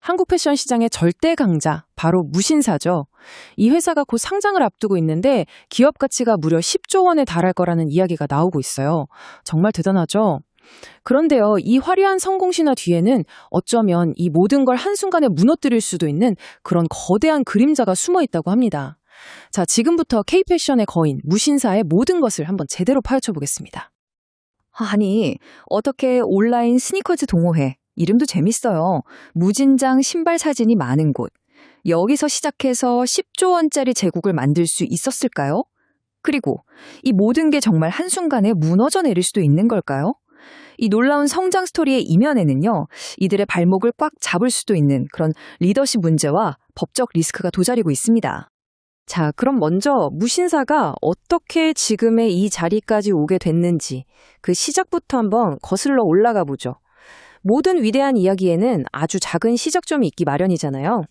한국 패션 시장의 절대 강자, 바로 무신사죠. 이 회사가 곧 상장을 앞두고 있는데 기업 가치가 무려 10조 원에 달할 거라는 이야기가 나오고 있어요. 정말 대단하죠? 그런데요, 이 화려한 성공 신화 뒤에는 어쩌면 이 모든 걸 한순간에 무너뜨릴 수도 있는 그런 거대한 그림자가 숨어 있다고 합니다. 자, 지금부터 K-패션의 거인, 무신사의 모든 것을 한번 제대로 파헤쳐 보겠습니다. 아니, 어떻게 온라인 스니커즈 동호회, 이름도 재밌어요. 무진장 신발 사진이 많은 곳. 여기서 시작해서 10조 원짜리 제국을 만들 수 있었을까요? 그리고 이 모든 게 정말 한순간에 무너져 내릴 수도 있는 걸까요? 이 놀라운 성장 스토리의 이면에는요, 이들의 발목을 꽉 잡을 수도 있는 그런 리더십 문제와 법적 리스크가 도사리고 있습니다. 자, 그럼 먼저 무신사가 어떻게 지금의 이 자리까지 오게 됐는지 그 시작부터 한번 거슬러 올라가 보죠. 모든 위대한 이야기에는 아주 작은 시작점이 있기 마련이잖아요.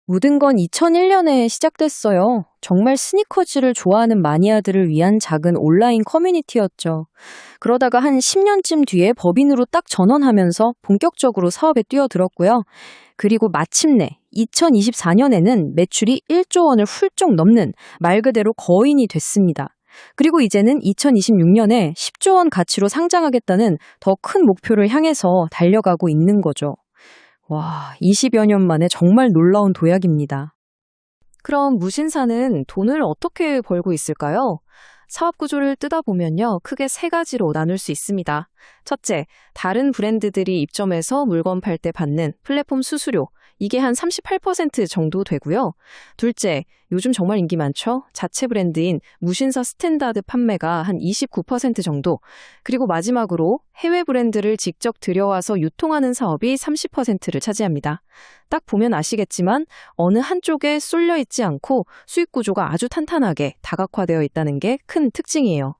모든 건 2001년에 시작됐어요. 정말 스니커즈를 좋아하는 마니아들을 위한 작은 온라인 커뮤니티였죠. 그러다가 한 10년쯤 뒤에 법인으로 딱 전환하면서 본격적으로 사업에 뛰어들었고요. 그리고 마침내 2024년에는 매출이 1조 원을 훌쩍 넘는 말 그대로 거인이 됐습니다. 그리고 이제는 2026년에 10조 원 가치로 상장하겠다는 더 큰 목표를 향해서 달려가고 있는 거죠. 와, 20여 년 만에 정말 놀라운 도약입니다. 그럼 무신사는 돈을 어떻게 벌고 있을까요? 사업 구조를 뜯어보면요, 크게 세 가지로 나눌 수 있습니다. 첫째, 다른 브랜드들이 입점해서 물건 팔 때 받는 플랫폼 수수료, 이게 한 38% 정도 되고요. 둘째, 요즘 정말 인기 많죠? 자체 브랜드인 무신사 스탠다드 판매가 한 29% 정도. 그리고 마지막으로 해외 브랜드를 직접 들여와서 유통하는 사업이 30%를 차지합니다. 딱 보면 아시겠지만 어느 한쪽에 쏠려 있지 않고 수익 구조가 아주 탄탄하게 다각화되어 있다는 게 큰 특징이에요.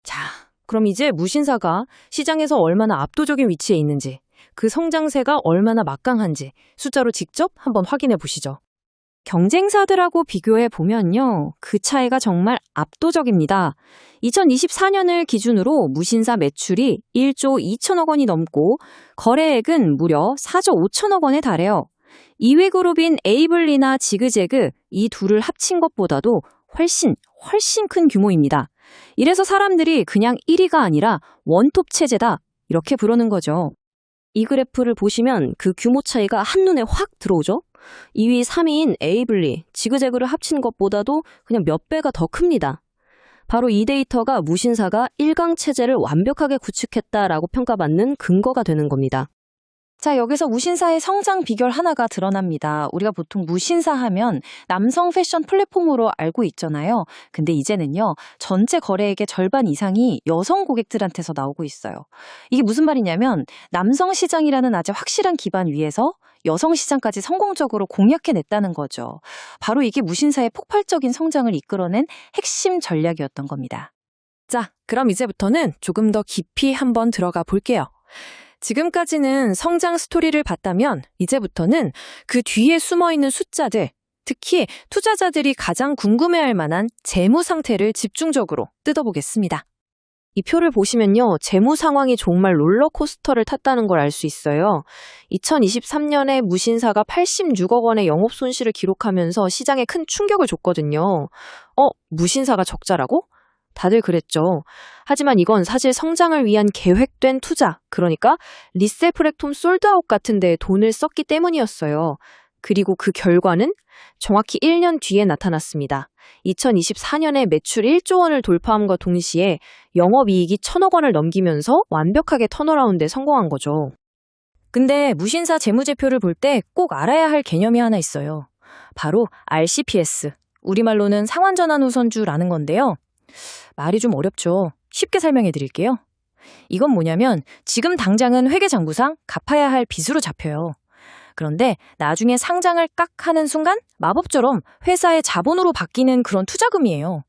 자, 그럼 이제 무신사가 시장에서 얼마나 압도적인 위치에 있는지, 그 성장세가 얼마나 막강한지 숫자로 직접 한번 확인해 보시죠. 경쟁사들하고 비교해 보면요, 그 차이가 정말 압도적입니다. 2024년을 기준으로 무신사 매출이 1조 2천억 원이 넘고 거래액은 무려 4조 5천억 원에 달해요. 2위 그룹인 에이블리나 지그재그, 이 둘을 합친 것보다도 훨씬 큰 규모입니다. 이래서 사람들이 그냥 1위가 아니라 원톱 체제다, 이렇게 부르는 거죠. 이 그래프를 보시면 그 규모 차이가 한눈에 확 들어오죠? 2위, 3위인 에이블리, 지그재그를 합친 것보다도 그냥 몇 배가 더 큽니다. 바로 이 데이터가 무신사가 1강 체제를 완벽하게 구축했다라고 평가받는 근거가 되는 겁니다. 자, 여기서 무신사의 성장 비결 하나가 드러납니다. 우리가 보통 무신사 하면 남성 패션 플랫폼으로 알고 있잖아요. 근데 이제는요, 전체 거래액의 절반 이상이 여성 고객들한테서 나오고 있어요. 이게 무슨 말이냐면 남성 시장이라는 아주 확실한 기반 위에서 여성 시장까지 성공적으로 공략해냈다는 거죠. 바로 이게 무신사의 폭발적인 성장을 이끌어낸 핵심 전략이었던 겁니다. 자, 그럼 이제부터는 조금 더 깊이 한번 들어가 볼게요. 지금까지는 성장 스토리를 봤다면 이제부터는 그 뒤에 숨어있는 숫자들, 특히 투자자들이 가장 궁금해할 만한 재무 상태를 집중적으로 뜯어보겠습니다. 이 표를 보시면요, 재무 상황이 정말 롤러코스터를 탔다는 걸 알 수 있어요. 2023년에 무신사가 86억 원의 영업 손실을 기록하면서 시장에 큰 충격을 줬거든요. 무신사가 적자라고? 다들 그랬죠. 하지만 이건 사실 성장을 위한 계획된 투자, 그러니까 리셀 플랫폼 솔드아웃 같은 데에 돈을 썼기 때문이었어요. 그리고 그 결과는 정확히 1년 뒤에 나타났습니다. 2024년에 매출 1조 원을 돌파함과 동시에 영업이익이 1,000억 원을 넘기면서 완벽하게 턴어라운드에 성공한 거죠. 근데 무신사 재무제표를 볼 때 꼭 알아야 할 개념이 하나 있어요. 바로 RCPS, 우리말로는 상환전환우선주라는 건데요. 말이 좀 어렵죠. 쉽게 설명해 드릴게요. 이건 뭐냐면 지금 당장은 회계장부상 갚아야 할 빚으로 잡혀요. 그런데 나중에 상장을 깍 하는 순간 마법처럼 회사의 자본으로 바뀌는 그런 투자금이에요.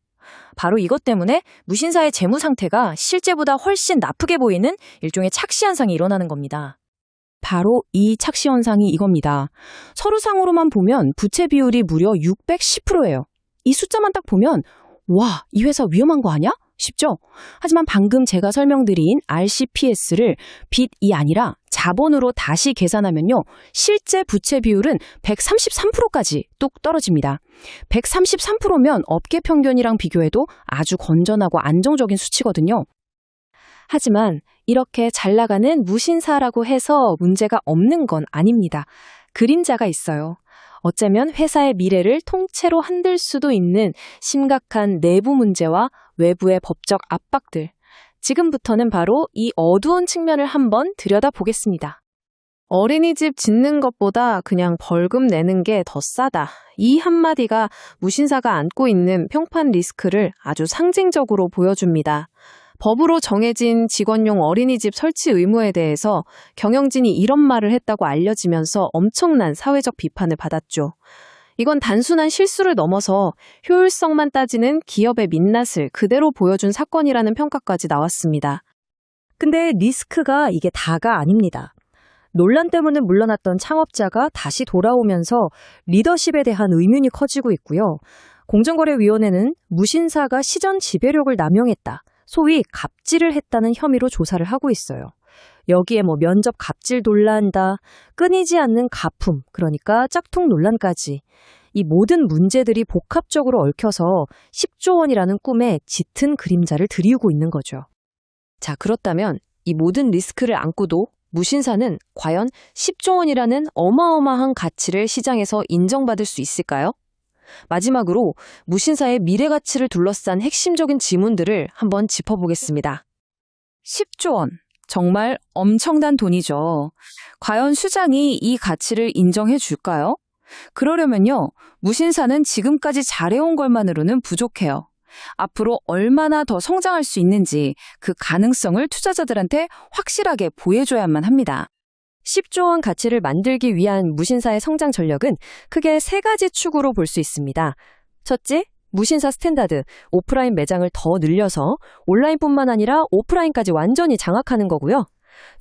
바로 이것 때문에 무신사의 재무 상태가 실제보다 훨씬 나쁘게 보이는 일종의 착시 현상이 일어나는 겁니다. 바로 이 착시 현상이 이겁니다. 서류상으로만 보면 부채 비율이 무려 610%예요. 이 숫자만 딱 보면 와, 이 회사 위험한 거 아니야? 쉽죠? 하지만 방금 제가 설명드린 RCPS를 빚이 아니라 자본으로 다시 계산하면요. 실제 부채 비율은 133%까지 뚝 떨어집니다. 133%면 업계 평균이랑 비교해도 아주 건전하고 안정적인 수치거든요. 하지만 이렇게 잘 나가는 무신사라고 해서 문제가 없는 건 아닙니다. 그림자가 있어요. 어쩌면 회사의 미래를 통째로 흔들 수도 있는 심각한 내부 문제와 외부의 법적 압박들. 지금부터는 바로 이 어두운 측면을 한번 들여다보겠습니다. 어린이집 짓는 것보다 그냥 벌금 내는 게 더 싸다. 이 한마디가 무신사가 안고 있는 평판 리스크를 아주 상징적으로 보여줍니다. 법으로 정해진 직원용 어린이집 설치 의무에 대해서 경영진이 이런 말을 했다고 알려지면서 엄청난 사회적 비판을 받았죠. 이건 단순한 실수를 넘어서 효율성만 따지는 기업의 민낯을 그대로 보여준 사건이라는 평가까지 나왔습니다. 근데 리스크가 이게 다가 아닙니다. 논란 때문에 물러났던 창업자가 다시 돌아오면서 리더십에 대한 의문이 커지고 있고요. 공정거래위원회는 무신사가 시전 지배력을 남용했다. 소위 갑질을 했다는 혐의로 조사를 하고 있어요. 여기에 면접 갑질 논란다, 끊이지 않는 가품, 그러니까 짝퉁 논란까지 이 모든 문제들이 복합적으로 얽혀서 10조 원이라는 꿈에 짙은 그림자를 드리우고 있는 거죠. 자, 그렇다면 이 모든 리스크를 안고도 무신사는 과연 10조 원이라는 어마어마한 가치를 시장에서 인정받을 수 있을까요? 마지막으로 무신사의 미래 가치를 둘러싼 핵심적인 지문들을 한번 짚어보겠습니다. 10조 원. 정말 엄청난 돈이죠. 과연 시장이 이 가치를 인정해 줄까요? 그러려면요, 무신사는 지금까지 잘해온 것만으로는 부족해요. 앞으로 얼마나 더 성장할 수 있는지 그 가능성을 투자자들한테 확실하게 보여줘야만 합니다. 10조 원 가치를 만들기 위한 무신사의 성장 전략은 크게 3가지 축으로 볼 수 있습니다. 첫째, 무신사 스탠다드, 오프라인 매장을 더 늘려서 온라인뿐만 아니라 오프라인까지 완전히 장악하는 거고요.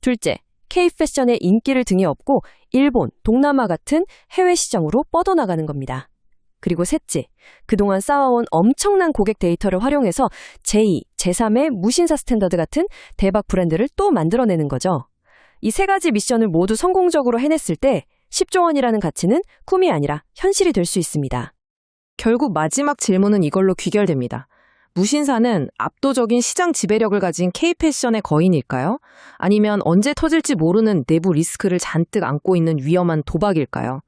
둘째, K-패션의 인기를 등에 업고 일본, 동남아 같은 해외 시장으로 뻗어나가는 겁니다. 그리고 셋째, 그동안 쌓아온 엄청난 고객 데이터를 활용해서 제2, 제3의 무신사 스탠다드 같은 대박 브랜드를 또 만들어내는 거죠. 이 3가지 미션을 모두 성공적으로 해냈을 때 10조 원이라는 가치는 꿈이 아니라 현실이 될 수 있습니다. 결국 마지막 질문은 이걸로 귀결됩니다. 무신사는 압도적인 시장 지배력을 가진 K-패션의 거인일까요? 아니면 언제 터질지 모르는 내부 리스크를 잔뜩 안고 있는 위험한 도박일까요?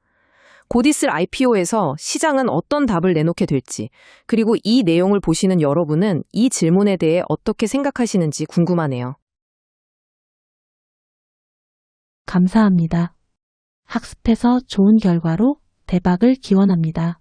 곧 있을 IPO에서 시장은 어떤 답을 내놓게 될지, 그리고 이 내용을 보시는 여러분은 이 질문에 대해 어떻게 생각하시는지 궁금하네요. 감사합니다. 학습해서 좋은 결과로 대박을 기원합니다.